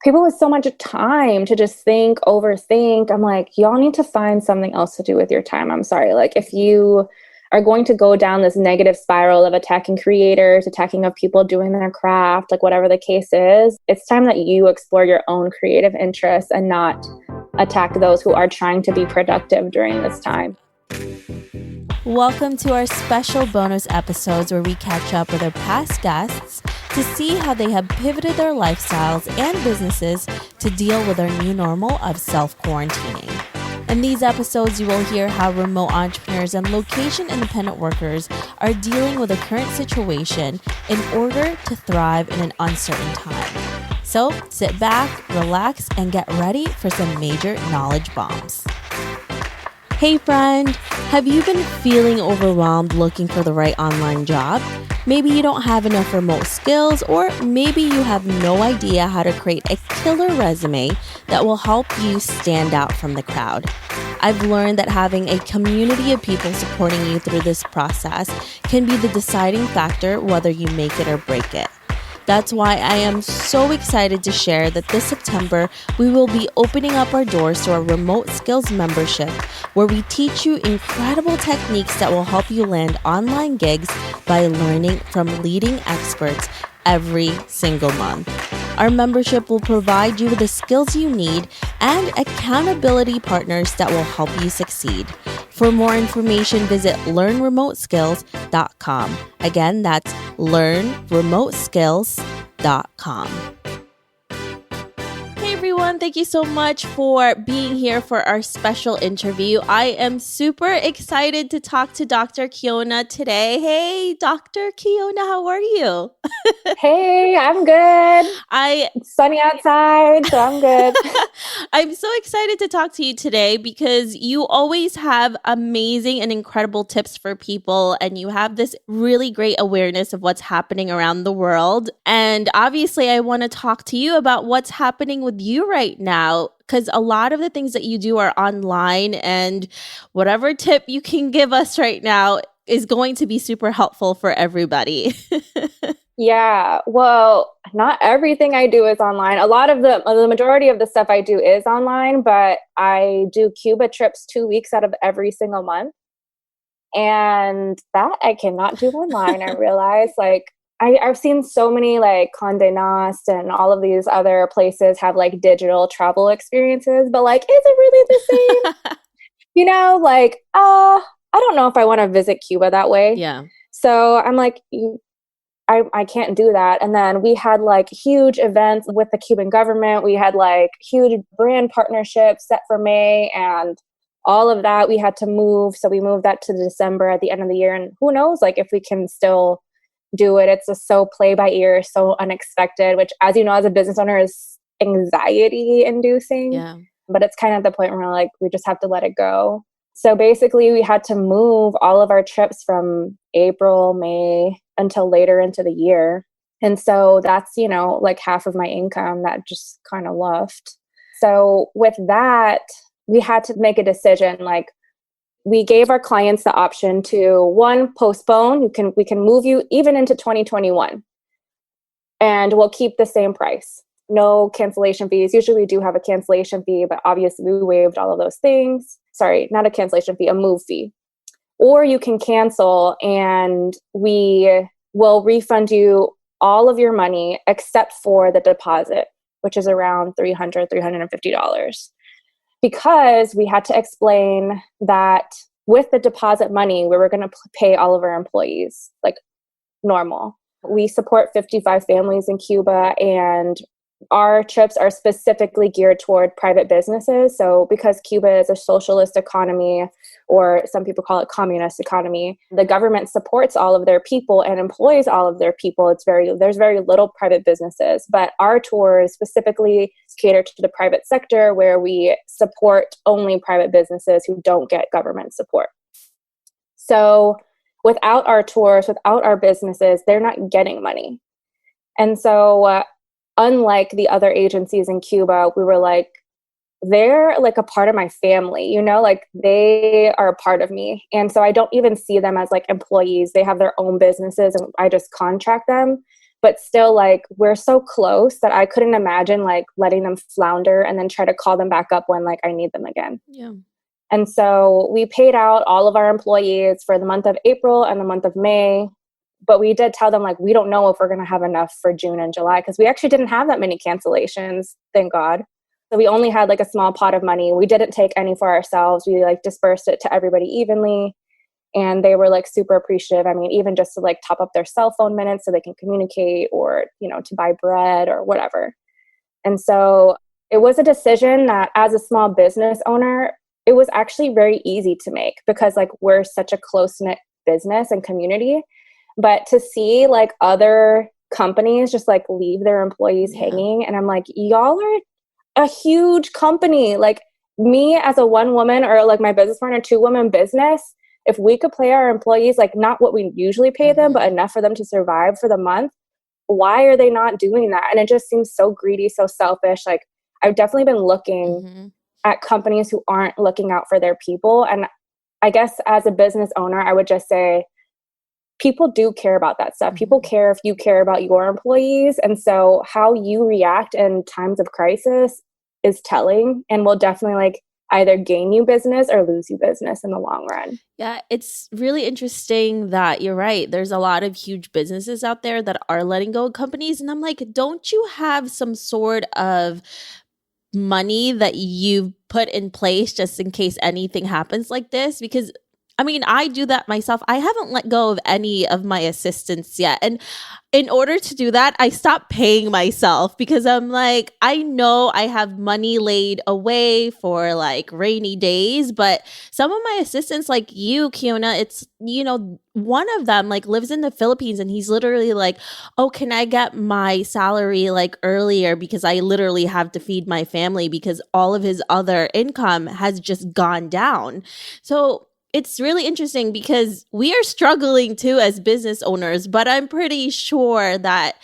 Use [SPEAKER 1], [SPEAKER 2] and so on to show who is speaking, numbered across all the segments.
[SPEAKER 1] people with so much time to just think, overthink. I'm like, y'all need to find something else to do with your time. I'm sorry. Like, if you are going to go down this negative spiral of attacking creators, attacking of people doing their craft, like whatever the case is, it's time that you explore your own creative interests and not attack those who are trying to be productive during this time.
[SPEAKER 2] Welcome to our special bonus episodes where we catch up with our past guests to see how they have pivoted their lifestyles and businesses to deal with our new normal of self-quarantining. In these episodes, you will hear how remote entrepreneurs and location-independent workers are dealing with the current situation in order to thrive in an uncertain time. So sit back, relax, and get ready for some major knowledge bombs. Hey friend, have you been feeling overwhelmed looking for the right online job? Maybe you don't have enough remote skills, or maybe you have no idea how to create a killer resume that will help you stand out from the crowd. I've learned that having a community of people supporting you through this process can be the deciding factor whether you make it or break it. That's why I am so excited to share that this September, we will be opening up our doors to our remote skills membership, where we teach you incredible techniques that will help you land online gigs by learning from leading experts every single month. Our membership will provide you with the skills you need and accountability partners that will help you succeed. For more information, visit learnremoteskills.com. Again, that's learnremoteskills.com. Hey everyone, thank you so much for being here for our special interview. I am super excited to talk to Dr. Kiona today. Hey, Dr. Kiona, how are you?
[SPEAKER 1] Hey, I'm good. It's sunny outside, so I'm good.
[SPEAKER 2] I'm so excited to talk to you today because you always have amazing and incredible tips for people, and you have this really great awareness of what's happening around the world. And obviously, I want to talk to you about what's happening with you right now, because a lot of the things that you do are online, and whatever tip you can give us right now is going to be super helpful for everybody.
[SPEAKER 1] Yeah, well, not everything I do is online. A lot of the majority of the stuff I do is online, but I do Cuba trips 2 weeks out of every single month. And that I cannot do online. I realize, like, I've seen so many like Condé Nast and all of these other places have like digital travel experiences, but like, is it really the same? I don't know if I want to visit Cuba that way.
[SPEAKER 2] Yeah.
[SPEAKER 1] So I'm like, I can't do that. And then we had like huge events with the Cuban government. We had like huge brand partnerships set for May and all of that we had to move. So we moved that to December at the end of the year. And who knows, like if we can still do it. It's just so play by ear, so unexpected, which, as you know, as a business owner is anxiety inducing.
[SPEAKER 2] Yeah.
[SPEAKER 1] But it's kind of the point where like, we just have to let it go. So basically we had to move all of our trips from April, May until later into the year. And so that's, like half of my income that just kind of left. So with that, we had to make a decision. Like, we gave our clients the option to, one, postpone. We can move you even into 2021 and we'll keep the same price. No cancellation fees. Usually we do have a cancellation fee, but obviously we waived all of those things. Sorry, not a cancellation fee, a move fee. Or you can cancel and we will refund you all of your money except for the deposit, which is around $300, $350. Because we had to explain that with the deposit money, we were going to pay all of our employees like normal. We support 55 families in Cuba, and our trips are specifically geared toward private businesses. So because Cuba is a socialist economy, or some people call it communist economy, the government supports all of their people and employs all of their people. There's very little private businesses, but our tours specifically cater to the private sector, where we support only private businesses who don't get government support. So without our tours, without our businesses, they're not getting money. And so unlike the other agencies in Cuba, we were like, they're like a part of my family, like they are a part of me. And so I don't even see them as like employees. They have their own businesses and I just contract them. but still, like, we're so close that I couldn't imagine like letting them flounder and then try to call them back up when like I need them again.
[SPEAKER 2] Yeah.
[SPEAKER 1] And so we paid out all of our employees for the month of April and the month of May. But we did tell them, like, we don't know if we're going to have enough for June and July, because we actually didn't have that many cancellations, thank God. So we only had like a small pot of money. We didn't take any for ourselves. We like dispersed it to everybody evenly. And they were like super appreciative. I mean, even just to like top up their cell phone minutes so they can communicate, or, you know, to buy bread or whatever. And so it was a decision that as a small business owner, it was actually very easy to make, because like we're such a close-knit business and community. But to see like other companies just like leave their employees hanging, and I'm like, y'all are a huge company. Like, me as a one woman, or like my business partner, 2-woman business, if we could pay our employees like not what we usually pay them, but enough for them to survive for the month, why are they not doing that? And it just seems so greedy, so selfish. Like, I've definitely been looking at companies who aren't looking out for their people. And I guess as a business owner, I would just say, people do care about that stuff. People care if you care about your employees. And so how you react in times of crisis is telling, and will definitely like either gain you business or lose you business in the long run.
[SPEAKER 2] Yeah, it's really interesting that you're right. There's a lot of huge businesses out there that are letting go of companies. And I'm like, don't you have some sort of money that you've put in place just in case anything happens like this? Because I mean, I do that myself. I haven't let go of any of my assistants yet. And in order to do that, I stopped paying myself, because I'm like, I know I have money laid away for like rainy days, but some of my assistants, like you, Kiona, it's, you know, one of them like lives in the Philippines, and he's literally like, oh, can I get my salary like earlier, because I literally have to feed my family, because all of his other income has just gone down. So it's really interesting, because we are struggling too as business owners, but I'm pretty sure that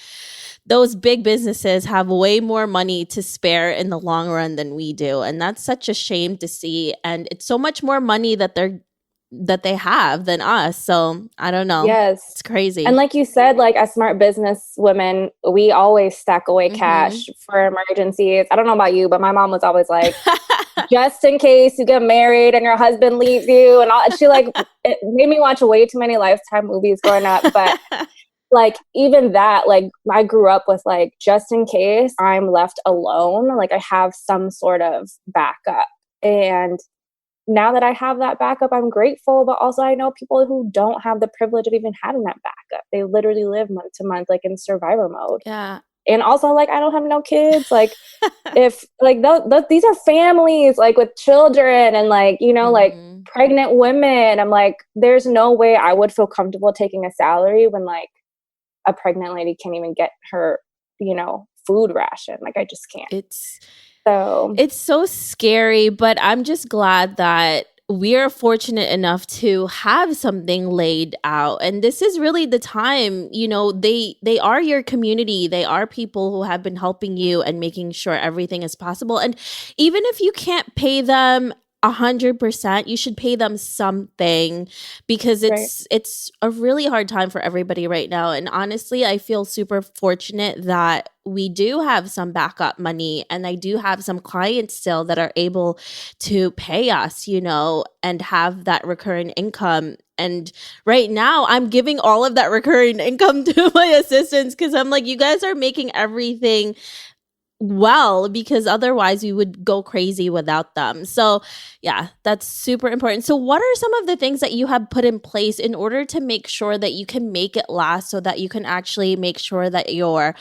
[SPEAKER 2] those big businesses have way more money to spare in the long run than we do. And that's such a shame to see. And it's so much more money that they have than us. So I don't know.
[SPEAKER 1] Yes.
[SPEAKER 2] It's crazy.
[SPEAKER 1] And like you said, like as smart business women, we always stack away cash for emergencies. I don't know about you, but my mom was always like, just in case you get married and your husband leaves you. And all, she like, it made me watch way too many Lifetime movies growing up. But like, even that, like I grew up with like, just in case I'm left alone, like I have some sort of backup. And now that I have that backup, I'm grateful. But also I know people who don't have the privilege of even having that backup. They literally live month to month, like in survivor mode.
[SPEAKER 2] Yeah.
[SPEAKER 1] And also, like, I don't have no kids. Like, if, like, these are families, like, with children and, like, you know, like, pregnant women. I'm like, there's no way I would feel comfortable taking a salary when, like, a pregnant lady can't even get her, you know, food ration. Like, I just can't. It's
[SPEAKER 2] so scary, but I'm just glad that we're fortunate enough to have something laid out. And this is really the time, you know, they are your community. They are people who have been helping you and making sure everything is possible. And even if you can't pay them 100%, you should pay them something, because it's a really hard time for everybody right now. And honestly, I feel super fortunate that we do have some backup money, and I do have some clients still that are able to pay us, you know, and have that recurring income. And right now I'm giving all of that recurring income to my assistants, because I'm like, you guys are making everything well, because otherwise we would go crazy without them. So yeah, that's super important. So what are some of the things that you have put in place in order to make sure that you can make it last, so that you can actually make sure that your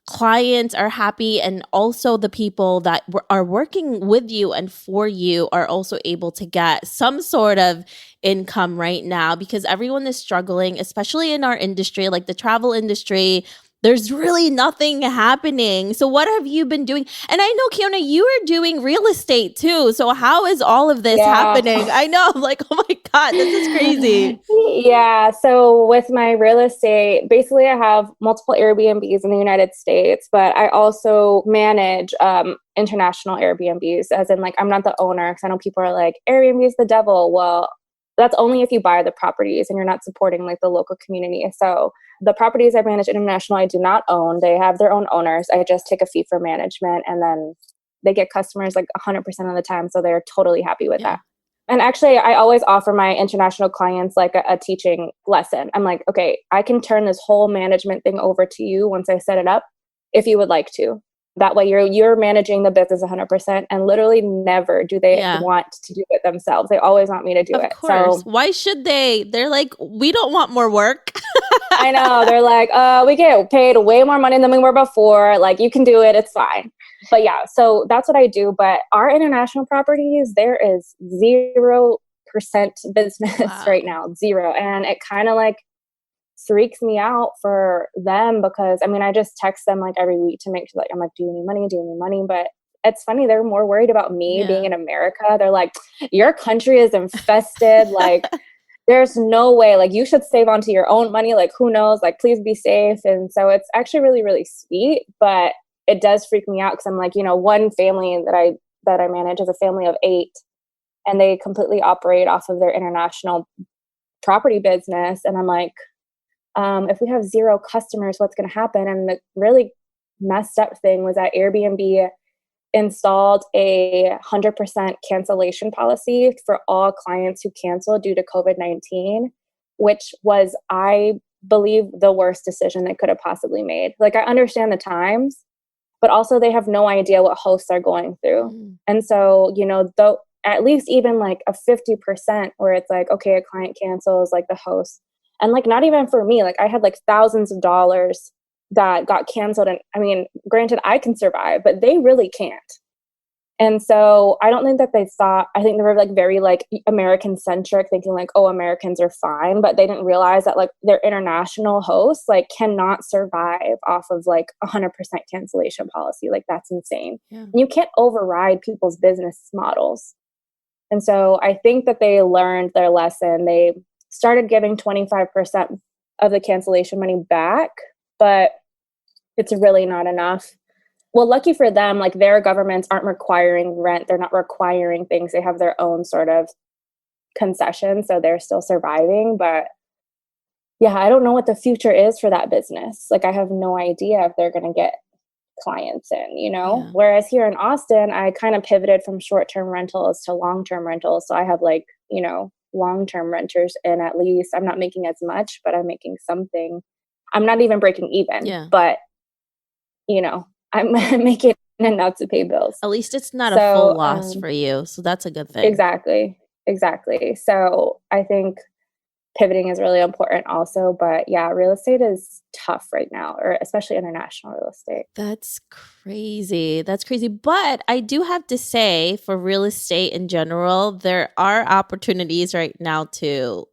[SPEAKER 2] clients are happy, and also the people that are working with you and for you are also able to get some sort of income right now? Because everyone is struggling, especially in our industry, like the travel industry. There's really nothing happening. So what have you been doing? And I know, Kiona, you are doing real estate too. So how is all of this happening? I know, like, oh my God, this is crazy.
[SPEAKER 1] Yeah. So with my real estate, basically I have multiple Airbnbs in the United States, but I also manage international Airbnbs, as in like, I'm not the owner, because I know people are like, Airbnb is the devil. Well, That's only if you buy the properties and you're not supporting like the local community. So the properties I manage international, I do not own. They have their own owners. I just take a fee for management, and then they get customers like 100% of the time. So they're totally happy with that. And actually, I always offer my international clients like a teaching lesson. I'm like, okay, I can turn this whole management thing over to you once I set it up, if you would like to. That way you're managing the business 100%, and literally never do they want to do it themselves. They always want me to do it.
[SPEAKER 2] Of course. So, why should they? They're like, we don't want more work.
[SPEAKER 1] I know. They're like, we get paid way more money than we were before. Like, you can do it. It's fine. But yeah, so that's what I do. But our international properties, there is 0% business right now. 0. And it kind of like freaks me out for them, because I mean, I just text them like every week to make sure, like, I'm like, do you need money? Do you need money? But it's funny, they're more worried about me being in America. They're like, your country is infested. Like, there's no way, like, you should save onto your own money. Like, who knows? Like, please be safe. And so it's actually really, really sweet, but it does freak me out, because I'm like, one family that I manage is a family of 8, and they completely operate off of their international property business. And I'm like, if we have 0 customers, what's going to happen? And the really messed up thing was that Airbnb installed a 100% cancellation policy for all clients who cancel due to COVID-19, which was, I believe, the worst decision they could have possibly made. Like, I understand the times, but also they have no idea what hosts are going through. And so, though, at least even like a 50% where it's like, okay, a client cancels, like the host. And like, not even for me, like I had like thousands of dollars that got canceled. And I mean, granted, I can survive, but they really can't. And so I don't think that they thought, I think they were like very like American centric, thinking like, oh, Americans are fine. But they didn't realize that like their international hosts like cannot survive off of like 100% cancellation policy. Like, that's insane. And you can't override people's business models. And so I think that they learned their lesson. They started giving 25% of the cancellation money back, but it's really not enough. Well, lucky for them, like their governments aren't requiring rent. They're not requiring things. They have their own sort of concessions, so they're still surviving. But yeah, I don't know what the future is for that business. Like, I have no idea if they're going to get clients in, Whereas here in Austin, I kind of pivoted from short-term rentals to long-term rentals. So I have like, long-term renters, and at least I'm not making as much, but I'm making something. I'm not even breaking even, but I'm making enough to pay bills.
[SPEAKER 2] At least it's not a full loss for you. So that's a good thing.
[SPEAKER 1] Exactly. So I think pivoting is really important also. But yeah, real estate is tough right now, or especially international real estate.
[SPEAKER 2] That's crazy. But I do have to say, for real estate in general, there are opportunities right now too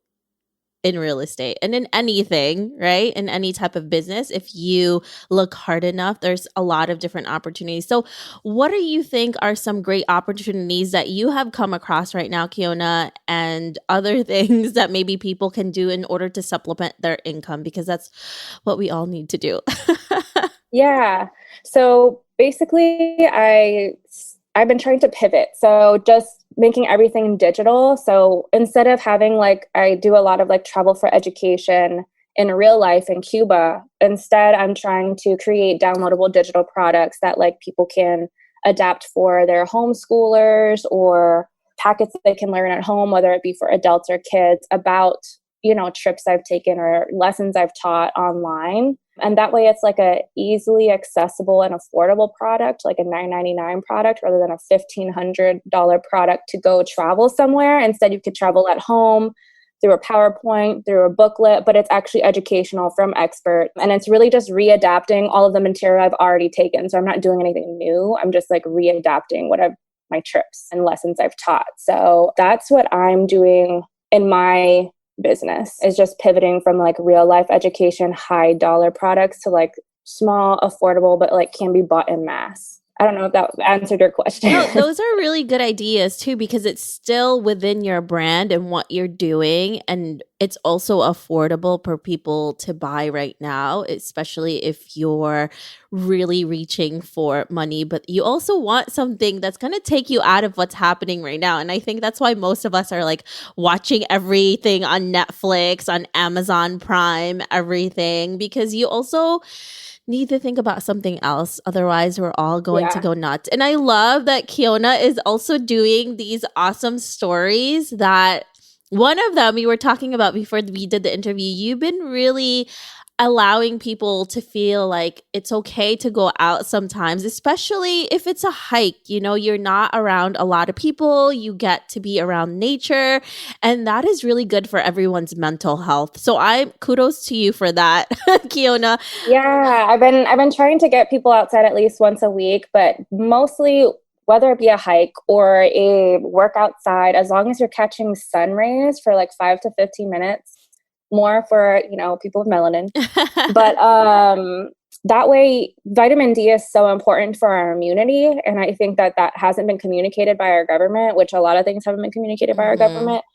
[SPEAKER 2] in real estate and in anything, right? In any type of business. If you look hard enough, there's a lot of different opportunities. So what do you think are some great opportunities that you have come across right now, Kiona, and other things that maybe people can do in order to supplement their income? Because that's what we all need to do.
[SPEAKER 1] Yeah. So basically, I've been trying to pivot. So just making everything digital. So instead of having like, I do a lot of like travel for education in real life in Cuba, instead I'm trying to create downloadable digital products that like people can adapt for their homeschoolers, or packets that they can learn at home, whether it be for adults or kids, about, trips I've taken or lessons I've taught online. And that way it's like a easily accessible and affordable product, like a $9.99 product, rather than a $1,500 product to go travel somewhere. Instead, you could travel at home through a PowerPoint, through a booklet, but it's actually educational from experts. And it's really just readapting all of the material I've already taken. So I'm not doing anything new. I'm just like readapting my trips and lessons I've taught. So that's what I'm doing in my business, is just pivoting from like real life education, high dollar products to like small, affordable, but like can be bought in mass I don't know if that answered your question.
[SPEAKER 2] No, those are really good ideas too, because it's still within your brand and what you're doing. And it's also affordable for people to buy right now, especially if you're really reaching for money. But you also want something that's going to take you out of what's happening right now. And I think that's why most of us are like watching everything on Netflix, on Amazon Prime, everything, because you also need to think about something else. Otherwise, we're all going to
[SPEAKER 1] Yeah.
[SPEAKER 2] go nuts. And I love that Kiona is also doing these awesome stories that one of them we were talking about before we did the interview. You've been really allowing people to feel like it's okay to go out sometimes, especially if it's a hike. You know, you're not around a lot of people, you get to be around nature, and that is really good for everyone's mental health. So I kudos to you for that, Kiona.
[SPEAKER 1] Yeah, I've been trying to get people outside at least once a week, but mostly whether it be a hike or a work outside, as long as you're catching sun rays for like 5 to 15 minutes, more for, people with melanin. But that way, vitamin D is so important for our immunity. And I think that that hasn't been communicated by our government, which a lot of things haven't been communicated by our government.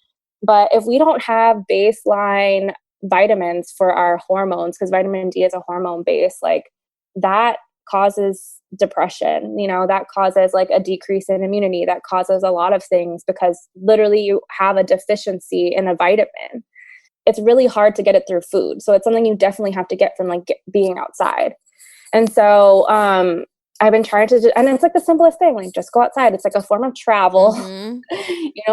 [SPEAKER 1] But if we don't have baseline vitamins for our hormones, because vitamin D is a hormone base, like that causes depression, that causes like a decrease in immunity, that causes a lot of things because literally you have a deficiency in a vitamin. It's really hard to get it through food. So it's something you definitely have to get from being outside. And so I've been trying to, and it's like the simplest thing, like just go outside. It's like a form of travel.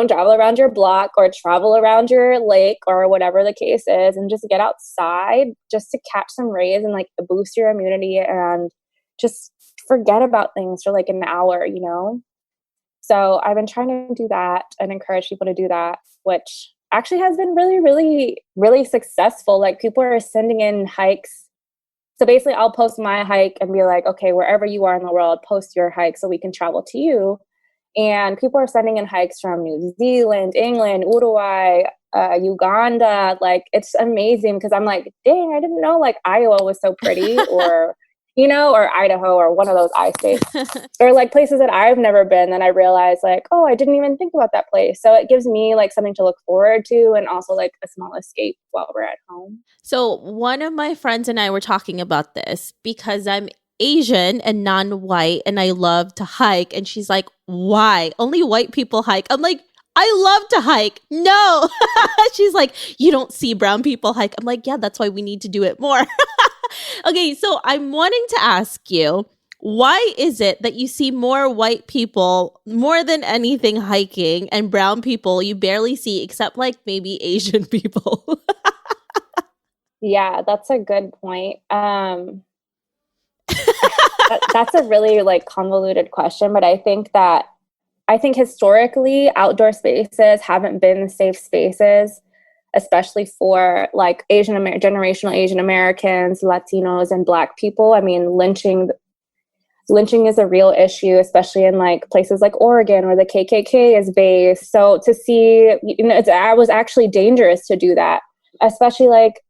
[SPEAKER 1] Travel around your block or travel around your lake or whatever the case is, and just get outside just to catch some rays and like boost your immunity and just forget about things for like an hour. So I've been trying to do that and encourage people to do that, which actually has been really, really, really successful. Like people are sending in hikes. So basically I'll post my hike and be like, okay, wherever you are in the world, post your hike so we can travel to you. And people are sending in hikes from New Zealand, England, Uruguay, Uganda. Like, it's amazing because I'm like, dang, I didn't know like Iowa was so pretty or, or Idaho or one of those I states or like places that I've never been. Then I realized like, oh, I didn't even think about that place. So it gives me like something to look forward to and also like a small escape while we're at home.
[SPEAKER 2] So one of my friends and I were talking about this because I'm Asian and non-white and I love to hike. And she's like, why? Only white people hike. I'm like, I love to hike. No. She's like, you don't see brown people hike. I'm like, yeah, that's why we need to do it more. Okay, so I'm wanting to ask you, why is it that you see more white people more than anything hiking and brown people you barely see except like maybe Asian people?
[SPEAKER 1] Yeah, that's a good point. That's a really like convoluted question, but I think historically outdoor spaces haven't been safe spaces, especially for like generational Asian Americans, Latinos, and Black people. I mean, lynching is a real issue, especially in like places like Oregon where the KKK is based. So to see, it was actually dangerous to do that, especially like,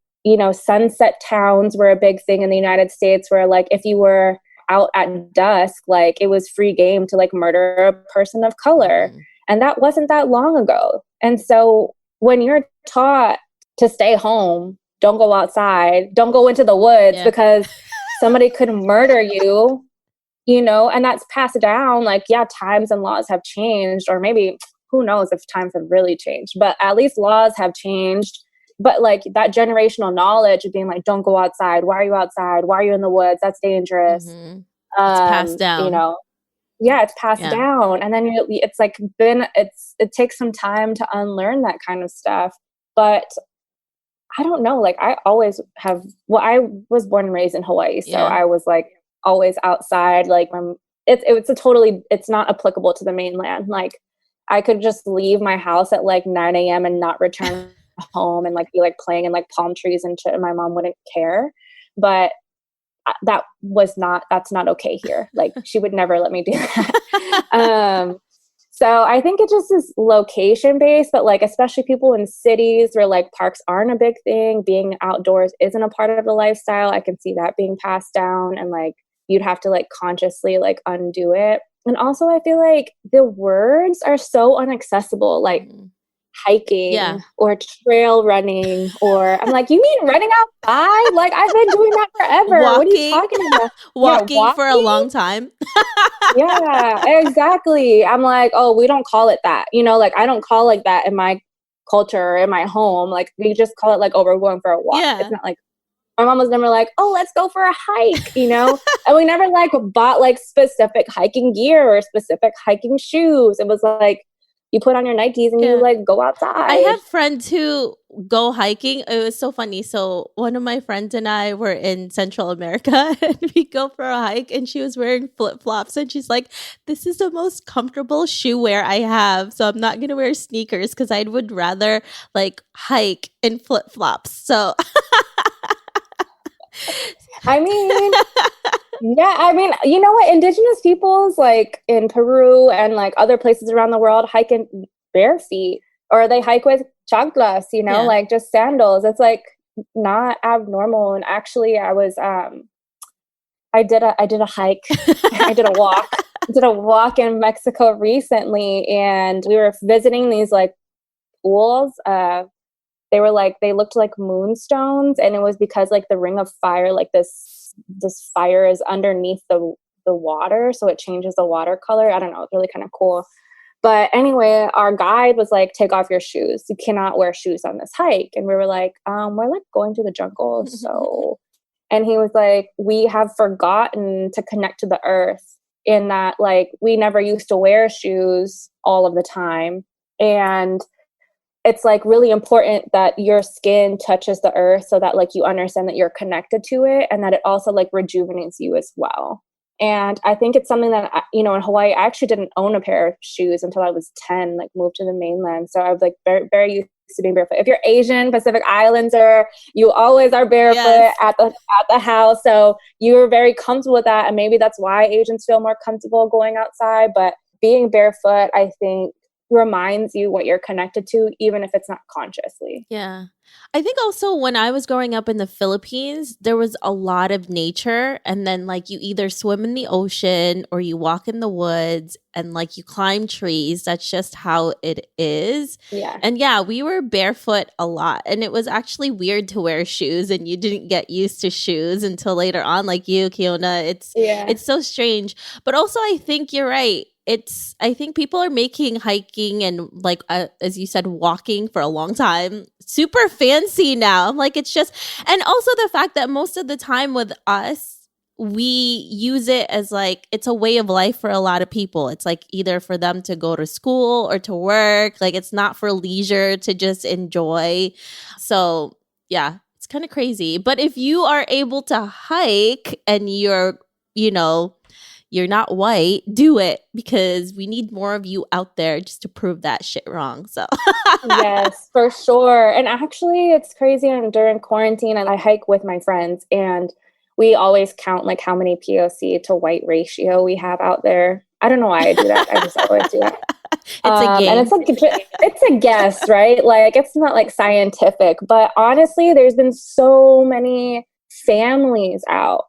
[SPEAKER 1] sunset towns were a big thing in the United States where like if you were out at dusk, like it was free game to like murder a person of color. And that wasn't that long ago. And so when you're taught to stay home, don't go outside, don't go into the woods because somebody could murder you, and that's passed down. Like, yeah, times and laws have changed, or maybe who knows if times have really changed, but at least laws have changed. But like that generational knowledge of being like, don't go outside. Why are you outside? Why are you in the woods? That's dangerous.
[SPEAKER 2] It's passed down.
[SPEAKER 1] It's passed down. And then it's like it takes some time to unlearn that kind of stuff. But I don't know. Like I always have, I was born and raised in Hawaii. So I was like always outside. Like it's not applicable to the mainland. Like I could just leave my house at like 9 a.m. and not return home and like be like playing in like palm trees and shit, and my mom wouldn't care. But that's not okay here. Like she would never let me do that. So I think it just is location based, but like especially people in cities where like parks aren't a big thing, being outdoors isn't a part of the lifestyle. I can see that being passed down, and like you'd have to like consciously like undo it. And also I feel like the words are so inaccessible, like hiking
[SPEAKER 2] Yeah.
[SPEAKER 1] or trail running, or I'm like, you mean running outside? Like I've been doing that forever. What are you
[SPEAKER 2] Walking,
[SPEAKER 1] talking about? Yeah,
[SPEAKER 2] walking for a
[SPEAKER 1] walking.
[SPEAKER 2] long time.
[SPEAKER 1] Yeah, exactly. I'm like, oh, we don't call it that. You know, like I don't call like that in my culture, in my home. Like we just call it like, oh, we're going for a walk. It's
[SPEAKER 2] Yeah.
[SPEAKER 1] not like my mom was never like, oh, let's go for a hike, you know? And we never like bought like specific hiking gear or specific hiking shoes. It was like you put on your Nikes and you
[SPEAKER 2] Yeah.
[SPEAKER 1] like go
[SPEAKER 2] I
[SPEAKER 1] outside.
[SPEAKER 2] have friends who go hiking. It was so funny. So one of my friends and I were in Central America and we go for a hike and she was wearing flip-flops and she's like, this is the most comfortable shoe wear I have. So I'm not going to wear sneakers because I would rather like hike in flip-flops. So
[SPEAKER 1] I mean, yeah, I mean, you know what? Indigenous peoples like in Peru and like other places around the world hike in bare feet, or they hike with chanclas, you know,
[SPEAKER 2] yeah.
[SPEAKER 1] like just sandals. It's like not abnormal. And actually I did a hike. I did a walk. I did a walk in Mexico recently, and we were visiting these like pools. They looked like moonstones, and it was because like the ring of fire, like this fire is underneath the water, so it changes the water color. I don't know, it's really kind of cool. But anyway, our guide was like, take off your shoes. You cannot wear shoes on this hike. And we were like, we're like going to the jungle, so. And he was like, we have forgotten to connect to the earth, in that like we never used to wear shoes all of the time. And it's like really important that your skin touches the earth so that like you understand that you're connected to it, and that it also like rejuvenates you as well. And I think it's something that in Hawaii, I actually didn't own a pair of shoes until I was 10, like moved to the mainland. So I was like very, very used to being barefoot. If you're Asian, Pacific Islander, you always are barefoot
[SPEAKER 2] Yes.
[SPEAKER 1] at the house. So you're very comfortable with that. And maybe that's why Asians feel more comfortable going outside. But being barefoot, I think, reminds you what you're connected to, even if it's not consciously.
[SPEAKER 2] Yeah. I think also when I was growing up in the Philippines, there was a lot of nature. And then, like, you either swim in the ocean or you walk in the woods and, like, you climb trees. That's just how it is.
[SPEAKER 1] Yeah.
[SPEAKER 2] And yeah, we were barefoot a lot. And it was actually weird to wear shoes. And you didn't get used to shoes until later on, like you, Kiona. It's so strange. But also, I think you're right. I think people are making hiking and like as you said, walking for a long time super fancy now. I'm like, it's just, and also the fact that most of the time with us, we use it as like it's a way of life for a lot of people. It's like either for them to go to school or to work. Like it's not for leisure, to just enjoy. So yeah, it's kind of crazy. But if you are able to hike and you're not white, do it, because we need more of you out there just to prove that shit wrong. So
[SPEAKER 1] Yes, for sure. And actually, it's crazy. And during quarantine, I hike with my friends, and we always count like how many POC to white ratio we have out there. I don't know why I do that. I just always do that.
[SPEAKER 2] it's a game.
[SPEAKER 1] And it's like it's a guess, right? Like it's not like scientific, but honestly, there's been so many families out.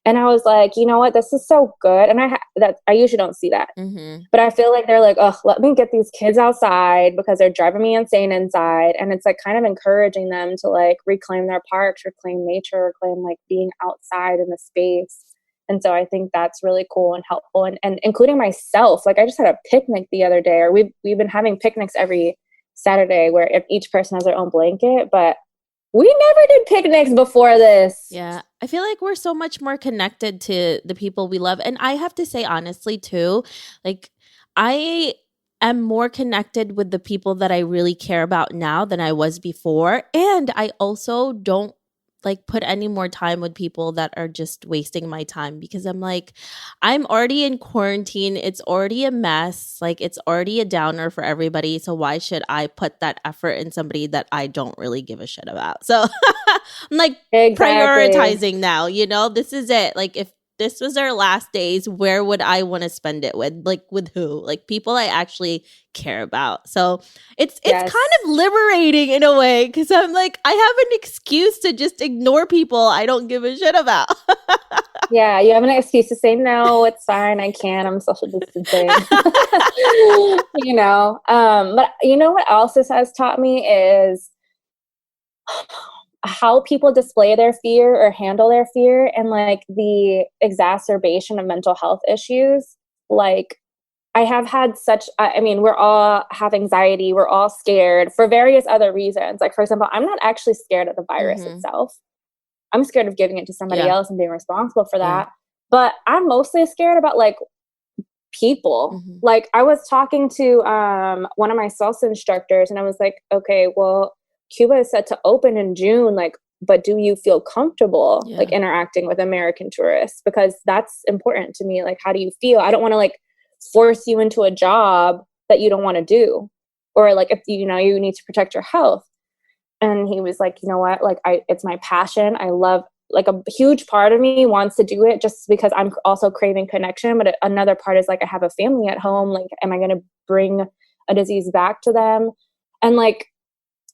[SPEAKER 1] And I was like, you know what? This is so good. And I usually don't see that.
[SPEAKER 2] Mm-hmm.
[SPEAKER 1] But I feel like they're like, oh, let me get these kids outside because they're driving me insane inside. And it's like kind of encouraging them to like reclaim their parks, reclaim nature, reclaim like being outside in the space. And so I think that's really cool and helpful. And including myself, like I just had a picnic the other day, or we've been having picnics every Saturday where if each person has their own blanket, but we never did picnics before this.
[SPEAKER 2] Yeah. I feel like we're so much more connected to the people we love. And I have to say, honestly, too, like I am more connected with the people that I really care about now than I was before. And I also don't like put any more time with people that are just wasting my time, because I'm like, I'm already in quarantine. It's already a mess. Like it's already a downer for everybody. So why should I put that effort in somebody that I don't really give a shit about? So I'm like prioritizing now, this is it. Like if this was our last days, where would I want to spend it with? Like with who? Like people I actually care about. So it's kind of liberating in a way, because I'm like, I have an excuse to just ignore people I don't give a shit about.
[SPEAKER 1] Yeah, you have an excuse to say, no, it's fine. I can. I'm social distancing. But you know what else this has taught me is how people display their fear or handle their fear, and like the exacerbation of mental health issues. Like, I have had I mean, we're all have anxiety. We're all scared for various other reasons. Like, for example, I'm not actually scared of the virus itself. I'm scared of giving it to somebody else and being responsible for that. But I'm mostly scared about like people. Like, I was talking to one of my salsa instructors, and I was like, okay, well, Cuba is set to open in June. Like, but do you feel comfortable like interacting with American tourists? Because that's important to me. Like, how do you feel? I don't want to like force you into a job that you don't want to do, or like if you need to protect your health. And he was like, you know what, like it's my passion. I love, like, a huge part of me wants to do it just because I'm also craving connection, but another part is like I have a family at home. Like, am I going to bring a disease back to them? And like,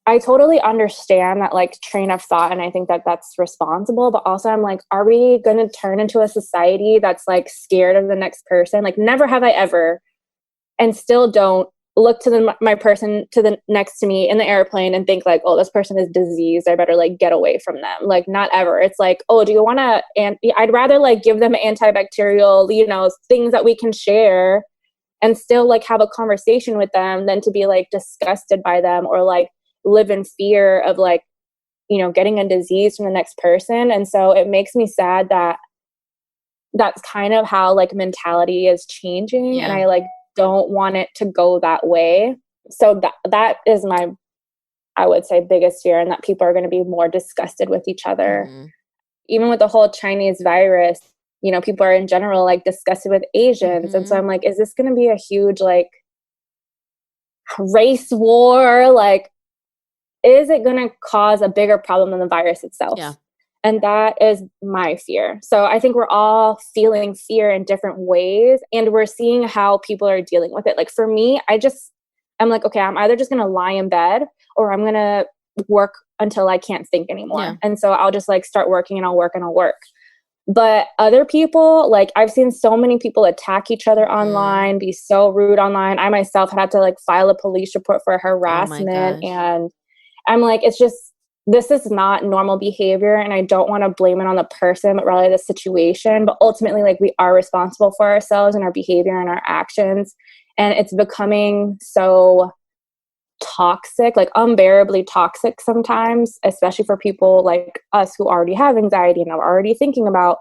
[SPEAKER 1] I totally understand that like train of thought, and I think that that's responsible, but also I'm like, are we going to turn into a society that's like scared of the next person? Like, never have I ever, and still don't look to my person to the next to me in the airplane and think like, oh, this person is diseased, I better like get away from them. Like, not ever. It's like, oh, do you want to, and I'd rather like give them antibacterial, things that we can share and still like have a conversation with them than to be like disgusted by them or like live in fear of like, getting a disease from the next person. And so it makes me sad that that's kind of how like mentality is changing. And I like don't want it to go that way. So that is my, I would say, biggest fear, and that people are going to be more disgusted with each other. Even with the whole Chinese virus, people are in general like disgusted with Asians. And so I'm like, is this going to be a huge like race war? Like, is it going to cause a bigger problem than the virus itself?
[SPEAKER 2] Yeah.
[SPEAKER 1] And that is my fear. So I think we're all feeling fear in different ways, and we're seeing how people are dealing with it. Like, for me, I'm like, okay, I'm either just going to lie in bed or I'm going to work until I can't think anymore.
[SPEAKER 2] Yeah.
[SPEAKER 1] And so I'll just like start working, and I'll work and I'll work. But other people, like, I've seen so many people attack each other online, be so rude online. I myself had to like file a police report for harassment. And I'm like, this is not normal behavior, and I don't want to blame it on the person, but rather the situation. But ultimately, like, we are responsible for ourselves and our behavior and our actions. And it's becoming so toxic, like unbearably toxic sometimes, especially for people like us who already have anxiety and are already thinking about,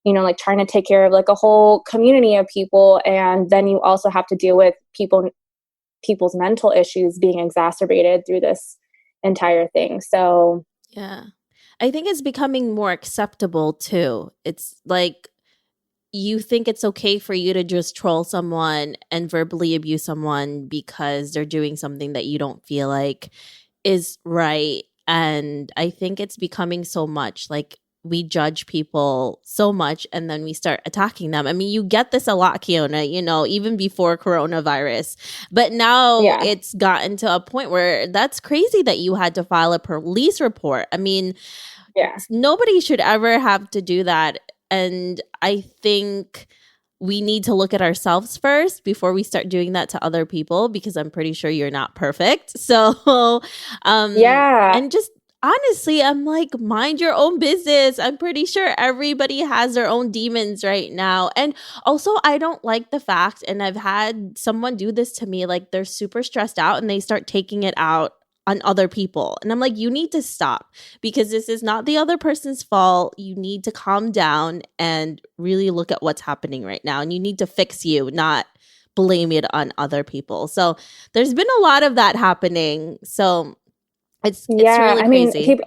[SPEAKER 1] like trying to take care of like a whole community of people. And then you also have to deal with people's mental issues being exacerbated through this entire thing. So
[SPEAKER 2] yeah, I think it's becoming more acceptable too. It's like, you think it's okay for you to just troll someone and verbally abuse someone because they're doing something that you don't feel like is right. And I think it's becoming so much like we judge people so much and then we start attacking them. I mean, you get this a lot, Kiona, even before coronavirus. But now it's gotten to a point where that's crazy that you had to file a police report. I mean, nobody should ever have to do that. And I think we need to look at ourselves first before we start doing that to other people, because I'm pretty sure you're not perfect. So, and just honestly, I'm like, mind your own business. I'm pretty sure everybody has their own demons right now. And also, I don't like the fact, and I've had someone do this to me, like they're super stressed out and they start taking it out on other people. And I'm like, you need to stop, because this is not the other person's fault. You need to calm down and really look at what's happening right now. And you need to fix you, not blame it on other people. So there's been a lot of that happening. So it's really crazy.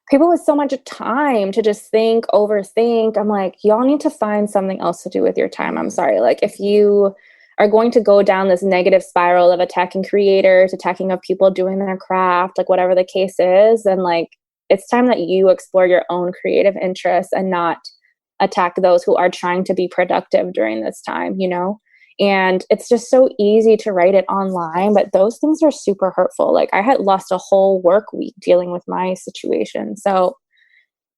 [SPEAKER 1] People with so much time to just overthink. I'm like, y'all need to find something else to do with your time. I'm sorry. Like, if you are going to go down this negative spiral of attacking creators, attacking of people doing their craft, like whatever the case is, then like, it's time that you explore your own creative interests and not attack those who are trying to be productive during this time, And it's just so easy to write it online, but those things are super hurtful. Like, I had lost a whole work week dealing with my situation. So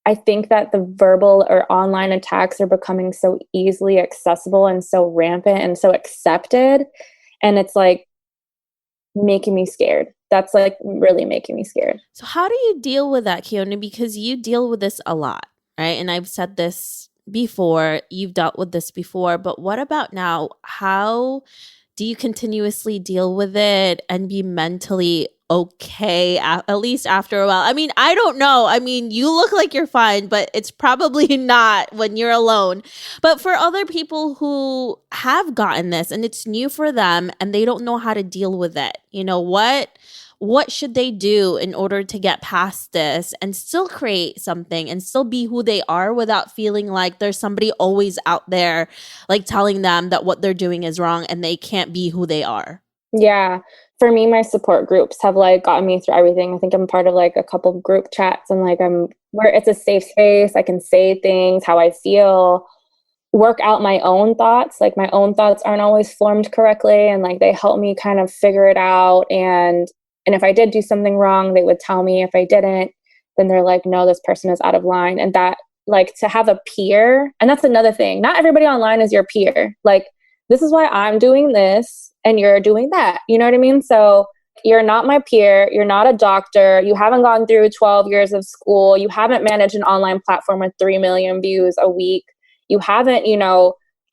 [SPEAKER 1] I think that the verbal or online attacks are becoming so easily accessible and so rampant and so accepted. And it's like making me scared. That's like really making me scared.
[SPEAKER 2] So how do you deal with that, Kiona? Because you deal with this a lot, right? And I've said this before, you've dealt with this before, but what about now? How do you continuously deal with it and be mentally okay, at least after a while? I mean, I don't know. I mean, you look like you're fine, but it's probably not when you're alone. But for other people who have gotten this and it's new for them and they don't know how to deal with it, what should they do in order to get past this and still create something and still be who they are without feeling like there's somebody always out there like telling them that what they're doing is wrong and they can't be who they are?
[SPEAKER 1] Yeah. For me, my support groups have like gotten me through everything. I think I'm part of like a couple of group chats and like I'm where it's a safe space. I can say things, how I feel, work out my own thoughts. Like my own thoughts aren't always formed correctly. And like they help me kind of figure it out. And if I did do something wrong, they would tell me. If I didn't, then they're like, no, this person is out of line. And that like to have a peer, and that's another thing. Not everybody online is your peer. Like, this is why I'm doing this and you're doing that. You know what I mean? So you're not my peer. You're not a doctor. You haven't gone through 12 years of school. You haven't managed an online platform with 3 million views a week. You haven't,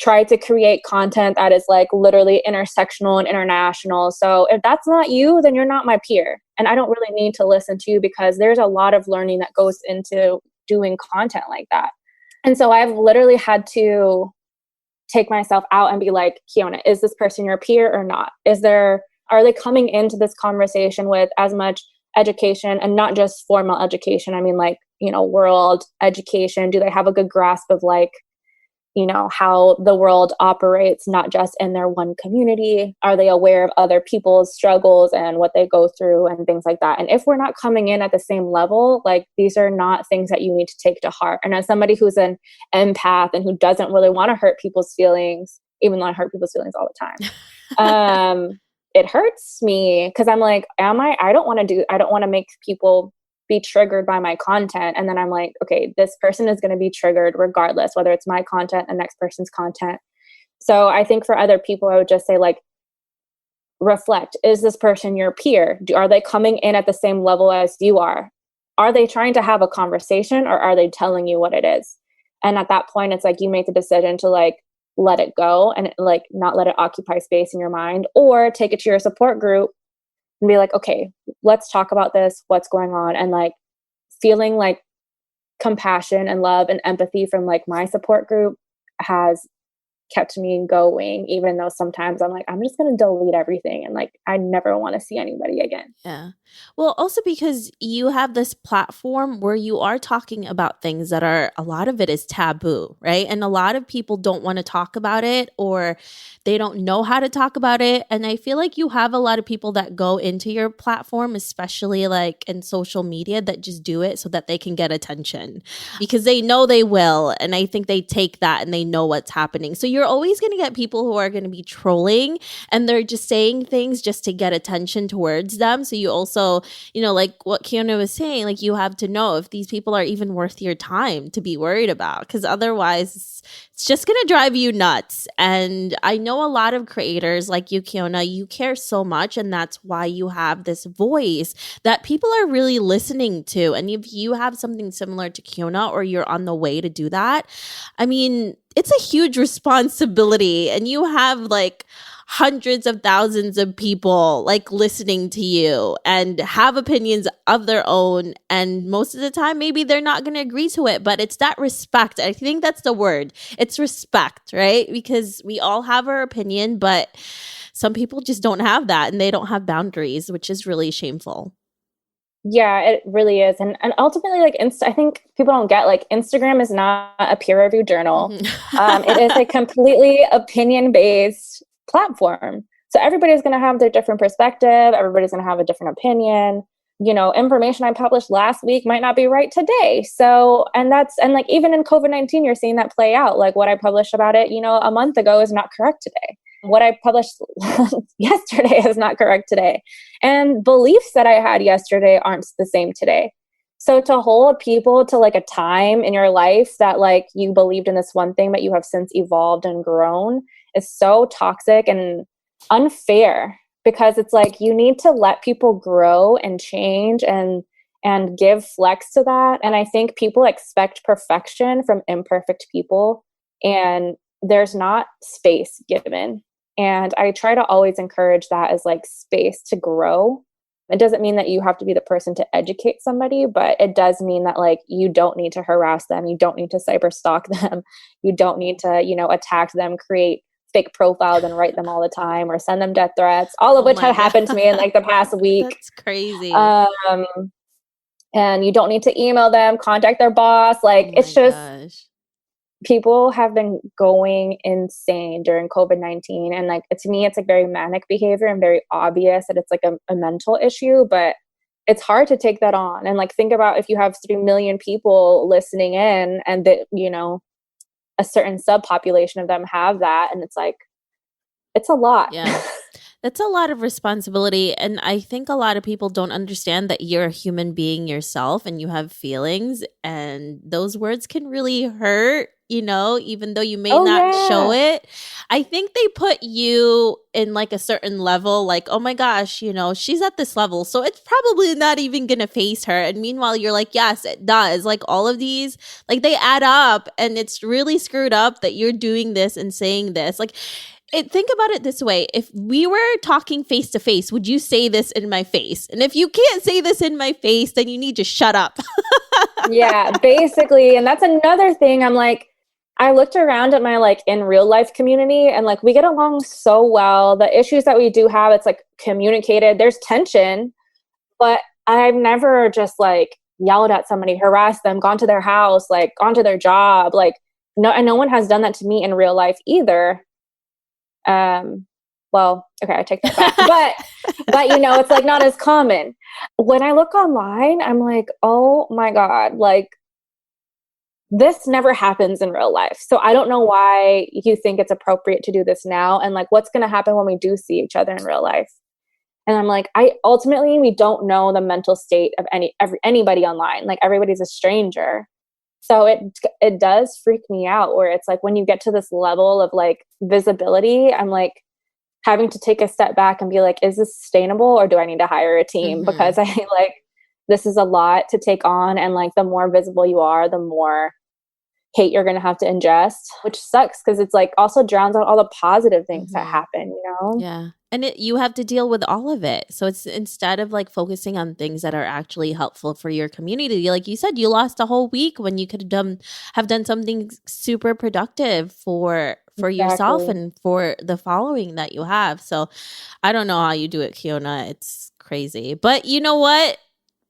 [SPEAKER 1] tried to create content that is like literally intersectional and international. So if that's not you, then you're not my peer. And I don't really need to listen to you because there's a lot of learning that goes into doing content like that. And so I've literally had to take myself out and be like, Kiona, is this person your peer or not? Are they coming into this conversation with as much education and not just formal education? I mean, like, world education. Do they have a good grasp of like, how the world operates, not just in their one community? Are they aware of other people's struggles and what they go through and things like that? And if we're not coming in at the same level, like these are not things that you need to take to heart. And as somebody who's an empath and who doesn't really want to hurt people's feelings, even though I hurt people's feelings all the time, it hurts me because I'm like, I don't want to make people be triggered by my content. And then I'm like, okay, this person is going to be triggered regardless, whether it's my content, the next person's content. So I think for other people, I would just say like, reflect, is this person your peer? Are they coming in at the same level as you are? Are they trying to have a conversation or are they telling you what it is? And at that point, it's like, you make the decision to like, let it go and like not let it occupy space in your mind, or take it to your support group and be like, okay, let's talk about this. What's going on? And like feeling like compassion and love and empathy from like my support group has kept me going, even though sometimes I'm like, I'm just going to delete everything and like, I never want to see anybody again.
[SPEAKER 2] Yeah. Well, also because you have this platform where you are talking about things that are, a lot of it is taboo, right? And a lot of people don't want to talk about it or they don't know how to talk about it. And I feel like you have a lot of people that go into your platform, especially like in social media, that just do it so that they can get attention because they know they will. And I think they take that and they know what's happening. So you're always going to get people who are going to be trolling and they're just saying things just to get attention towards them. So you also, like what Kiona was saying, like you have to know if these people are even worth your time to be worried about, because otherwise it's just going to drive you nuts. And I know a lot of creators like you, Kiona, you care so much, and that's why you have this voice that people are really listening to. And if you have something similar to Kiona or you're on the way to do that, I mean, it's a huge responsibility, and you have like hundreds of thousands of people like listening to you and have opinions of their own. And most of the time, maybe they're not going to agree to it, but it's that respect. I think that's the word. It's respect, right? Because we all have our opinion, but some people just don't have that and they don't have boundaries, which is really shameful.
[SPEAKER 1] Yeah, it really is. And ultimately, like, I think people don't get, like, Instagram is not a peer-reviewed journal. It is a completely opinion-based platform. So everybody's going to have their different perspective. Everybody's going to have a different opinion. Information I published last week might not be right today. So, and like, even in COVID-19, you're seeing that play out. Like what I published about it, a month ago is not correct today. What I published yesterday is not correct today. And beliefs that I had yesterday aren't the same today. So to hold people to like a time in your life that like you believed in this one thing, but you have since evolved and grown is so toxic and unfair, because it's like you need to let people grow and change and give flex to that. And I think people expect perfection from imperfect people, and there's not space given. And I try to always encourage that as like space to grow. It doesn't mean that you have to be the person to educate somebody, but it does mean that like you don't need to harass them, you don't need to cyber stalk them, you don't need to, attack them, create fake profiles and write them all the time or send them death threats, all of
[SPEAKER 2] Oh
[SPEAKER 1] which
[SPEAKER 2] my
[SPEAKER 1] have
[SPEAKER 2] God.
[SPEAKER 1] happened to me in like the past week.
[SPEAKER 2] That's crazy.
[SPEAKER 1] And you don't need to email them, contact their boss. Like
[SPEAKER 2] Oh
[SPEAKER 1] it's
[SPEAKER 2] my
[SPEAKER 1] just
[SPEAKER 2] gosh.
[SPEAKER 1] people have been going insane during COVID-19. And like to me, it's like very manic behavior and very obvious that it's like a mental issue, but it's hard to take that on. And like think about if you have 3 million people listening in and that, a certain subpopulation of them have that. And it's like, it's a lot.
[SPEAKER 2] Yeah. That's a lot of responsibility. And I think a lot of people don't understand that you're a human being yourself and you have feelings. And those words can really hurt, even though you may
[SPEAKER 1] Oh,
[SPEAKER 2] not show
[SPEAKER 1] yeah.
[SPEAKER 2] it. I think they put you in like a certain level, like, oh my gosh, she's at this level. So it's probably not even going to face her. And meanwhile, you're like, yes, it does. Like all of these, like they add up and it's really screwed up that you're doing this and saying this. Like, think about it this way. If we were talking face to face, would you say this in my face? And if you can't say this in my face, then you need to shut up.
[SPEAKER 1] Yeah, basically. And that's another thing. I'm like, I looked around at my like in real life community and like we get along so well. The issues that we do have, it's like communicated. There's tension, but I've never just like yelled at somebody, harassed them, gone to their house, like gone to their job. Like no, and no one has done that to me in real life either. Well, okay, I take that back. But it's like not as common. When I look online, I'm like, oh my God, like this never happens in real life. So I don't know why you think it's appropriate to do this now. And like, what's going to happen when we do see each other in real life? And I'm like, ultimately, we don't know the mental state of anybody online. Like everybody's a stranger. So it does freak me out where it's like when you get to this level of like visibility, I'm like having to take a step back and be like, is this sustainable or do I need to hire a team? Because I like this is a lot to take on. And like the more visible you are, the more hate you're going to have to ingest, which sucks because it's like also drowns out all the positive things that happen,
[SPEAKER 2] Yeah. And you have to deal with all of it. So it's instead of like focusing on things that are actually helpful for your community, like you said, you lost a whole week when you could have done something super productive for yourself and for the following that you have. So I don't know how you do it, Kiona. It's crazy. But you know what?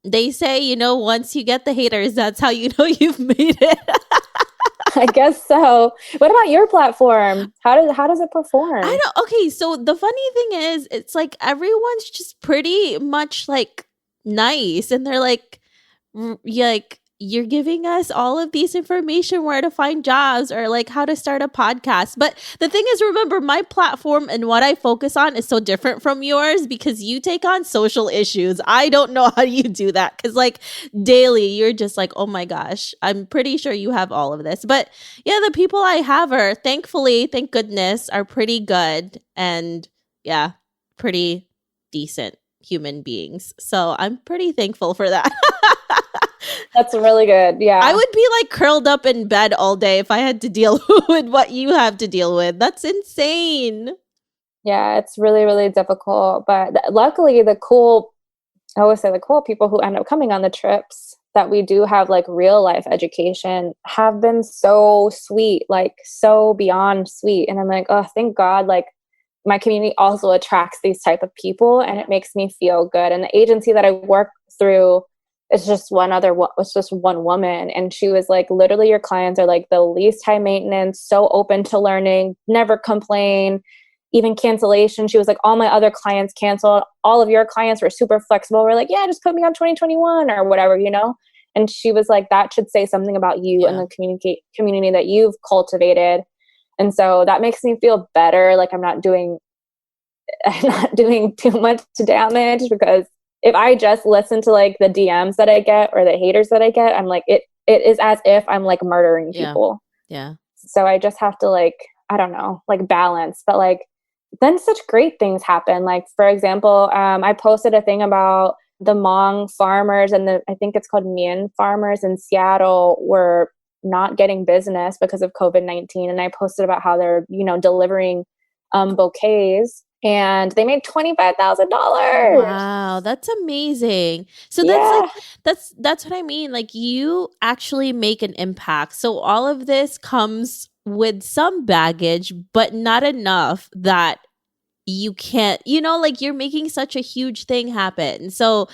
[SPEAKER 2] They say, once you get the haters, that's how you know you've made it.
[SPEAKER 1] I guess so. What about your platform? How does it perform?
[SPEAKER 2] Okay, so the funny thing is, it's like everyone's just pretty much like nice, and they're like, you're giving us all of these information where to find jobs or like how to start a podcast. But the thing is, remember, my platform and what I focus on is so different from yours because you take on social issues. I don't know how you do that because like daily you're just like, oh my gosh, I'm pretty sure you have all of this. But yeah, the people I have are thankfully, thank goodness, are pretty good and yeah, pretty decent human beings. So I'm pretty thankful for that.
[SPEAKER 1] That's really good. Yeah.
[SPEAKER 2] I would be like curled up in bed all day if I had to deal with what you have to deal with. That's insane.
[SPEAKER 1] Yeah, it's really, really difficult. But luckily, I always say the cool people who end up coming on the trips that we do have like real life education have been so sweet, like so beyond sweet. And I'm like, oh, thank God, like my community also attracts these type of people and it makes me feel good. And the agency that I work through, it's just one woman. And she was like, literally your clients are like the least high maintenance, so open to learning, never complain, even cancellation. She was like, all my other clients canceled. All of your clients were super flexible. We're like, yeah, just put me on 2021 or whatever, And she was like, that should say something about you and the community that you've cultivated. And so that makes me feel better. Like I'm not doing too much damage because if I just listen to like the DMs that I get or the haters that I get, I'm like, it is as if I'm like murdering
[SPEAKER 2] Yeah.
[SPEAKER 1] people.
[SPEAKER 2] Yeah.
[SPEAKER 1] So I just have to like, I don't know, like balance. But like then such great things happen. Like for example, I posted a thing about the Hmong farmers and I think it's called Mian farmers in Seattle were not getting business because of COVID-19. And I posted about how they're, delivering bouquets and they made $25,000.
[SPEAKER 2] Wow, that's amazing. So that's
[SPEAKER 1] Yeah.
[SPEAKER 2] like that's what I mean. Like you actually make an impact. So all of this comes with some baggage, but not enough that you can't, like you're making such a huge thing happen. So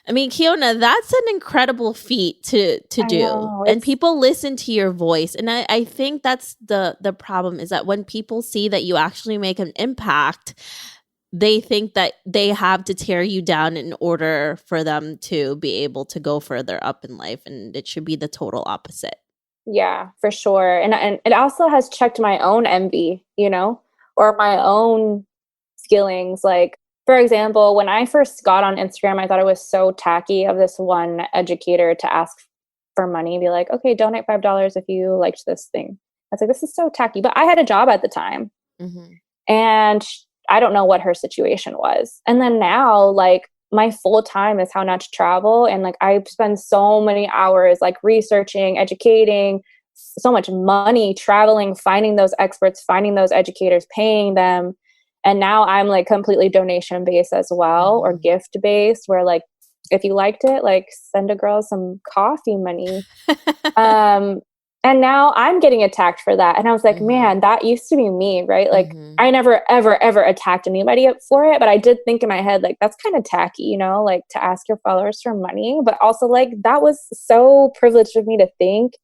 [SPEAKER 2] I mean, Kiona, that's an incredible feat to
[SPEAKER 1] I
[SPEAKER 2] do.
[SPEAKER 1] know.
[SPEAKER 2] And people listen to your voice. And I think that's the problem is that when people see that you actually make an impact, they think that they have to tear you down in order for them to be able to go further up in life. And it should be the total opposite.
[SPEAKER 1] Yeah, for sure. And it also has checked my own envy, or my own feelings. Like, for example, when I first got on Instagram, I thought it was so tacky of this one educator to ask for money, be like, okay, donate $5 if you liked this thing. I was like, this is so tacky. But I had a job at the time.
[SPEAKER 2] Mm-hmm.
[SPEAKER 1] And I don't know what her situation was. And then now, like, my full time is how not to travel. And like, I spend so many hours like researching, educating, so much money traveling, finding those experts, finding those educators, paying them. And now I'm like completely donation based as well, or gift based, where like, if you liked it, like send a girl some coffee money. And now I'm getting attacked for that. And I was like, man, that used to be me, right? Like I never, ever, ever attacked anybody for it. But I did think in my head, like, that's kind of tacky, like to ask your followers for money. But also like, that was so privileged of me to think.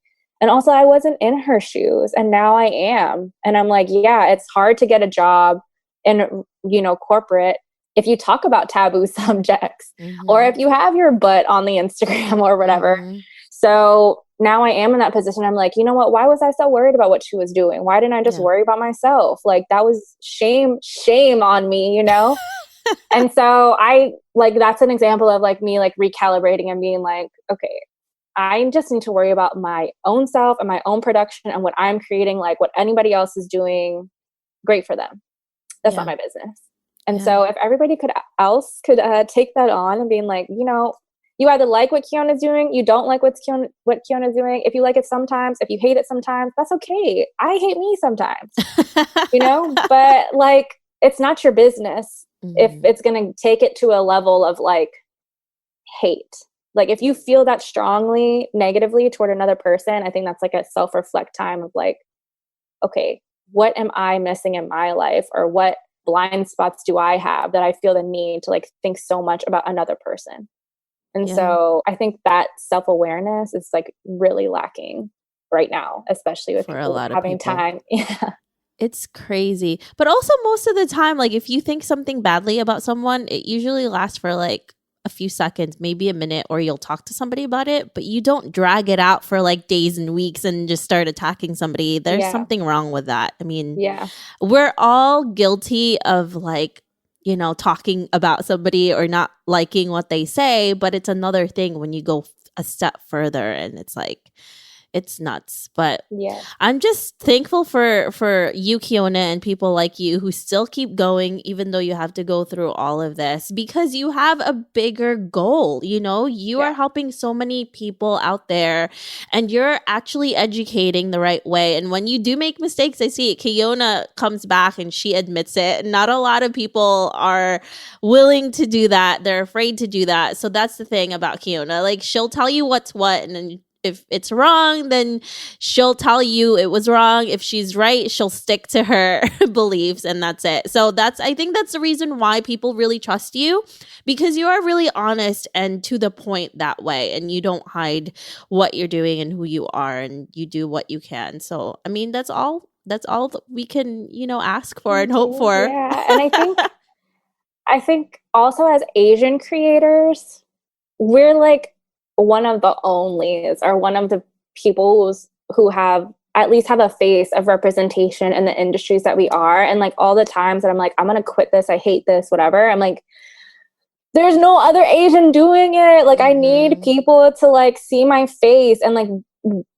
[SPEAKER 1] And also I wasn't in her shoes and now I am. And I'm like, yeah, it's hard to get a job in, corporate if you talk about taboo subjects or if you have your butt on the Instagram or whatever. So now I am in that position. I'm like, you know what? Why was I so worried about what she was doing? Why didn't I just worry about myself? Like that was shame on me, And so I like, that's an example of like me like recalibrating and being like, okay, I just need to worry about my own self and my own production and what I'm creating, like what anybody else is doing, great for them. That's not my business. And so if everybody could take that on and being like, you either like what Kiona's doing, you don't like what Kiona's doing. If you like it sometimes, if you hate it sometimes, that's okay. I hate me sometimes, but like, it's not your business if it's going to take it to a level of like hate. Like if you feel that strongly negatively toward another person, I think that's like a self-reflect time of like, okay, what am I missing in my life, or what blind spots do I have that I feel the need to like think so much about another person? And so I think that self-awareness is like really lacking right now, especially with
[SPEAKER 2] for a
[SPEAKER 1] people
[SPEAKER 2] lot of
[SPEAKER 1] having
[SPEAKER 2] people.
[SPEAKER 1] time. Yeah.
[SPEAKER 2] It's crazy. But also most of the time, like if you think something badly about someone, it usually lasts for like a few seconds, maybe a minute, or you'll talk to somebody about it, but you don't drag it out for like days and weeks and just start attacking somebody. There's something wrong with that. I mean, we're all guilty of like, talking about somebody or not liking what they say, but it's another thing when you go a step further and it's like, it's nuts. But I'm just thankful for you, Kiona, and people like you who still keep going even though you have to go through all of this, because you have a bigger goal. You are helping so many people out there and you're actually educating the right way. And when you do make mistakes, I see it. Kiona comes back and she admits it. Not a lot of people are willing to do that. They're afraid to do that. So that's the thing about Kiona. Like she'll tell you what's what, and then if it's wrong, then she'll tell you it was wrong. If she's right, she'll stick to her beliefs, and that's it. So I think that's the reason why people really trust you, because you are really honest and to the point that way, and you don't hide what you're doing and who you are, and you do what you can. So, I mean, that's all that we can, ask for and hope for.
[SPEAKER 1] Yeah, and I think also as Asian creators, we're like one of the onlys, or one of the people who have at least have a face of representation in the industries that we are. And like all the times that I'm like, I'm going to quit this, I hate this, whatever. I'm like, there's no other Asian doing it. Like, I need
[SPEAKER 2] Mm-hmm.
[SPEAKER 1] people to like see my face. And like,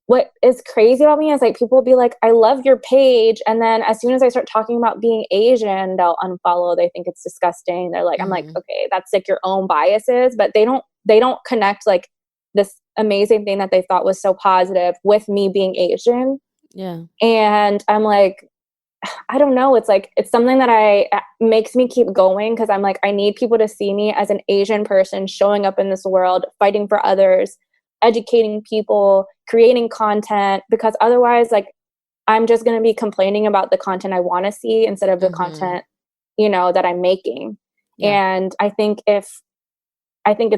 [SPEAKER 1] what is crazy about me is like, people will be like, I love your page. And then as soon as I start talking about being Asian, they'll unfollow. They think it's disgusting. They're like, I'm like,
[SPEAKER 2] Mm-hmm.
[SPEAKER 1] okay, that's like your own biases, but they don't connect like this amazing thing that they thought was so positive with me being Asian.
[SPEAKER 2] Yeah.
[SPEAKER 1] And I'm like, I don't know. It's like, it's something that makes me keep going, because I'm like, I need people to see me as an Asian person showing up in this world, fighting for others, educating people, creating content, because otherwise, like, I'm just going to be complaining about the content I want to see instead of the
[SPEAKER 2] Mm-hmm.
[SPEAKER 1] content, that I'm making.
[SPEAKER 2] Yeah.
[SPEAKER 1] And I think it's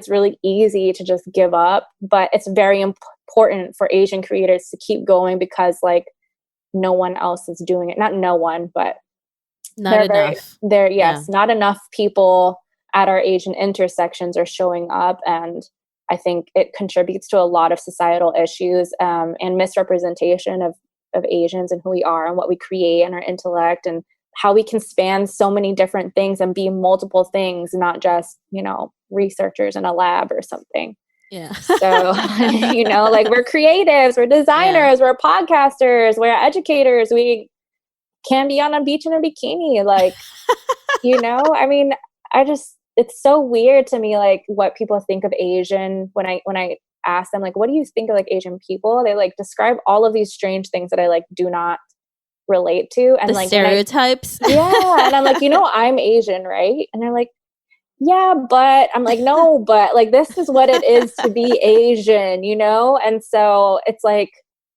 [SPEAKER 1] really easy to just give up, but it's very important for Asian creators to keep going, because like, no one else is doing it. Not no one, but
[SPEAKER 2] Not enough. Yeah.
[SPEAKER 1] yes, not enough people at our Asian intersections are showing up. And I think it contributes to a lot of societal issues, and misrepresentation of Asians and who we are and what we create and our intellect, and how we can span so many different things and be multiple things, not just, researchers in a lab or something.
[SPEAKER 2] Yeah.
[SPEAKER 1] So, like, we're creatives, we're
[SPEAKER 2] Yeah.
[SPEAKER 1] designers, we're podcasters, we're educators, we can be on a beach in a bikini. Like, I mean, it's so weird to me, like, what people think of Asian when I ask them, like, what do you think of like Asian people? They like describe all of these strange things that I like do not relate to.
[SPEAKER 2] The
[SPEAKER 1] And like,
[SPEAKER 2] stereotypes.
[SPEAKER 1] yeah. And I'm like, I'm Asian, right? And they're like, yeah, but I'm like, no, but like, this is what it is to be Asian, And so it's like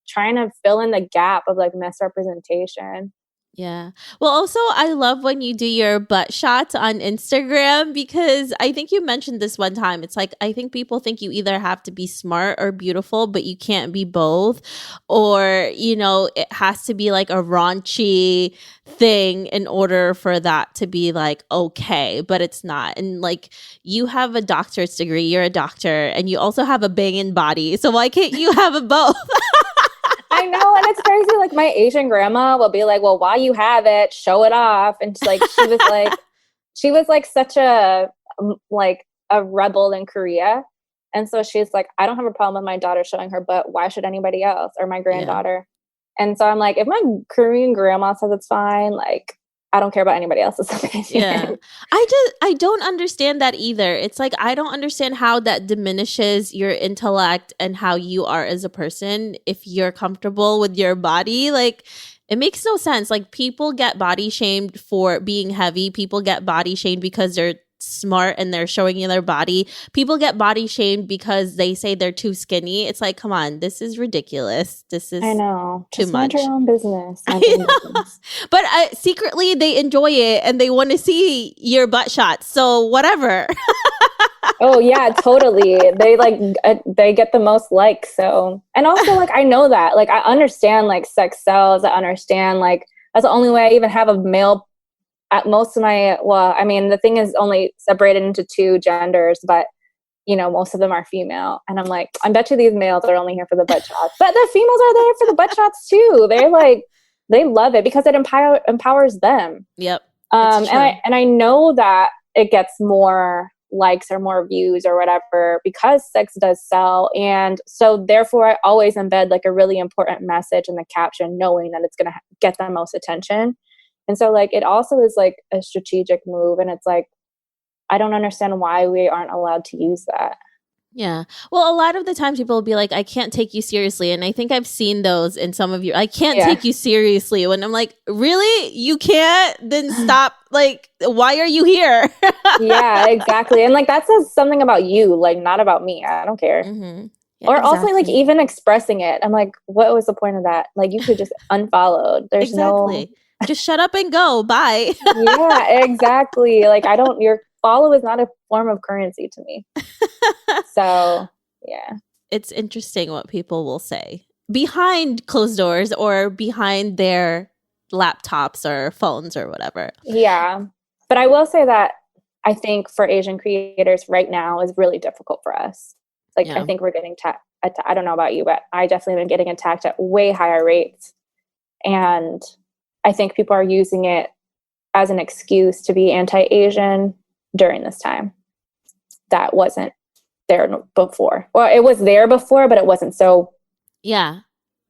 [SPEAKER 1] trying to fill in the gap of like misrepresentation.
[SPEAKER 2] Yeah. Well, also, I love when you do your butt shots on Instagram, because I think you mentioned this one time. It's like, I think people think you either have to be smart or beautiful, but you can't be both. Or, it has to be like a raunchy thing in order for that to be like okay, but it's not. And like, you have a doctorate degree, you're a doctor, and you also have a banging body. So why can't you have a both?
[SPEAKER 1] I know, and it's crazy. Like, my Asian grandma will be like, "Well, while you have it, show it off." And she was like such like a rebel in Korea, and so she's like, "I don't have a problem with my daughter showing her butt. Why should anybody else, or my
[SPEAKER 2] Yeah.
[SPEAKER 1] granddaughter?" And so I'm like, if my Korean grandma says it's fine, like, I don't care about anybody else's
[SPEAKER 2] Yeah.
[SPEAKER 1] opinion.
[SPEAKER 2] I don't understand that either. It's like, I don't understand how that diminishes your intellect and how you are as a person if you're comfortable with your body. Like, it makes no sense. Like, people get body shamed for being heavy. People get body shamed because they're smart and they're showing you their body. People get body shamed because they say they're too skinny. It's like, come on, this is ridiculous. This
[SPEAKER 1] I
[SPEAKER 2] is
[SPEAKER 1] know.
[SPEAKER 2] too
[SPEAKER 1] Just mind your
[SPEAKER 2] much.
[SPEAKER 1] own business. Mind your own business.
[SPEAKER 2] But secretly they enjoy it and they want to see your butt shots. So whatever.
[SPEAKER 1] Oh yeah, totally. They like they get the most likes. So, and also like, I know that, like, I understand like sex sells. I understand like that's the only way I even have a male at most of my, well, I mean, the thing is only separated into two genders, but most of them are female. And I'm like, I bet you these males are only here for the butt shots. But the females are there for the butt shots too. They're like, they love it because it empowers them.
[SPEAKER 2] Yep. It's true.
[SPEAKER 1] And I know that it gets more likes or more views or whatever because sex does sell. And so therefore I always embed like a really important message in the caption, knowing that it's going to get the most attention. And so like, it also is like a strategic move. And it's like, I don't understand why we aren't allowed to use that.
[SPEAKER 2] Yeah. Well, a lot of the times people will be like, I can't take you seriously. And I think I've seen those in some of your, I can't
[SPEAKER 1] Yeah.
[SPEAKER 2] take you seriously. When I'm like, really? You can't? Then stop. Like, why are you here?
[SPEAKER 1] Yeah, exactly. And like, that says something about you, like, not about me. I don't care.
[SPEAKER 2] Mm-hmm. Yeah,
[SPEAKER 1] Or also like,
[SPEAKER 2] exactly.
[SPEAKER 1] even expressing it. I'm like, what was the point of that? Like, you could just unfollow. There's
[SPEAKER 2] Exactly. Just shut up and go. Bye.
[SPEAKER 1] Yeah, exactly. Like, your follow is not a form of currency to me. So, yeah.
[SPEAKER 2] It's interesting what people will say behind closed doors or behind their laptops or phones or whatever.
[SPEAKER 1] Yeah. But I will say that I think for Asian creators right now is really difficult for us. Like,
[SPEAKER 2] Yeah.
[SPEAKER 1] I think we're getting I don't know about you, but I definitely been getting attacked at way higher rates. And I think people are using it as an excuse to be anti-Asian during this time. that wasn't there before. Well, it was there before, but it wasn't so.
[SPEAKER 2] Yeah.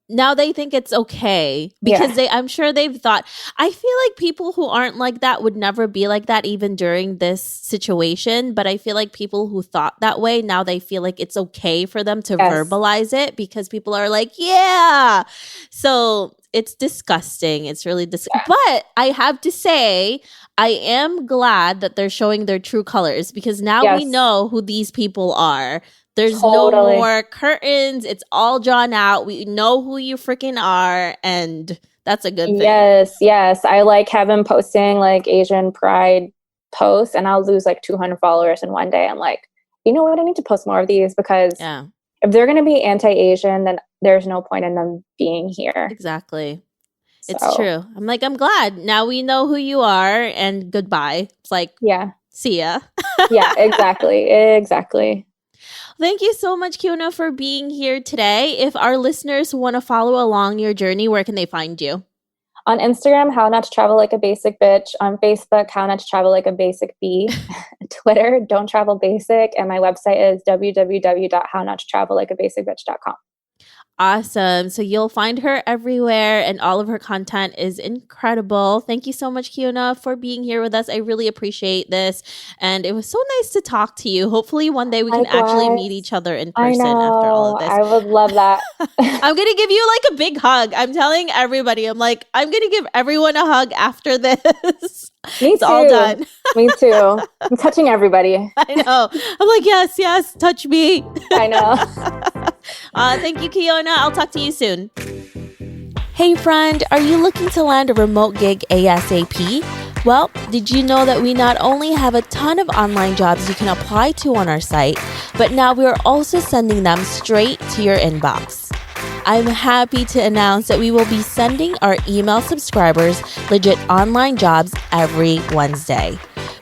[SPEAKER 2] Now they think it's okay because I'm sure they've thought, I feel like people who aren't like that would never be like that even during this situation. But I feel like people who thought that way, now they feel like it's okay for them to verbalize it because people are like, yeah. So it's disgusting. It's really disgusting. But I have to say, I am glad that they're showing their true colors because now we know who these people are. There's no more curtains. It's all drawn out. We know who you freaking are. And that's a good thing.
[SPEAKER 1] Yes. I like have him posting like Asian pride posts and I'll lose like 200 followers in one day. I'm like, you know what? I need to post more of these because if they're going to be anti-Asian, then there's no point in them being here.
[SPEAKER 2] Exactly. So. It's true. I'm like, I'm glad. Now we know who you are and goodbye. It's like, see ya.
[SPEAKER 1] Exactly.
[SPEAKER 2] Thank you so much, Kiona, for being here today. If our listeners want to follow along your journey, where can they find you?
[SPEAKER 1] On Instagram, How Not to Travel Like a Basic Bitch. On Facebook, How Not to Travel Like a Basic Bee. Twitter, Don't Travel Basic. And my website is www.hownottotravellikeabasicbitch.com.
[SPEAKER 2] Awesome. So you'll find her everywhere and all of her content is incredible. Thank you so much, Kiona, for being here with us. I really appreciate this. And it was so nice to talk to you. Hopefully one day we can actually meet each other in person after all of this.
[SPEAKER 1] I would love that.
[SPEAKER 2] I'm going to give you like a big hug. I'm telling everybody, I'm going to give everyone a hug after this.
[SPEAKER 1] It's all done. Me too. I'm touching everybody.
[SPEAKER 2] I know. I'm like, yes, touch me.
[SPEAKER 1] I know.
[SPEAKER 2] Thank you, Kiona. I'll talk to you soon. Hey, friend, are you looking to land a remote gig ASAP? Well, did you know that we not only have a ton of online jobs you can apply to on our site, but now we are also sending them straight to your inbox. I'm happy to announce that we will be sending our email subscribers legit online jobs every Wednesday.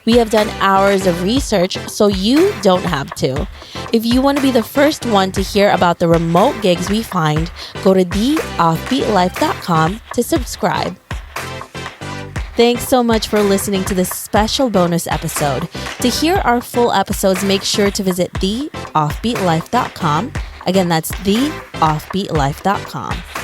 [SPEAKER 2] We have done hours of research, so you don't have to. If you want to be the first one to hear about the remote gigs we find, go to theoffbeatlife.com to subscribe. Thanks so much for listening to this special bonus episode. To hear our full episodes, make sure to visit theoffbeatlife.com. Again, that's theoffbeatlife.com.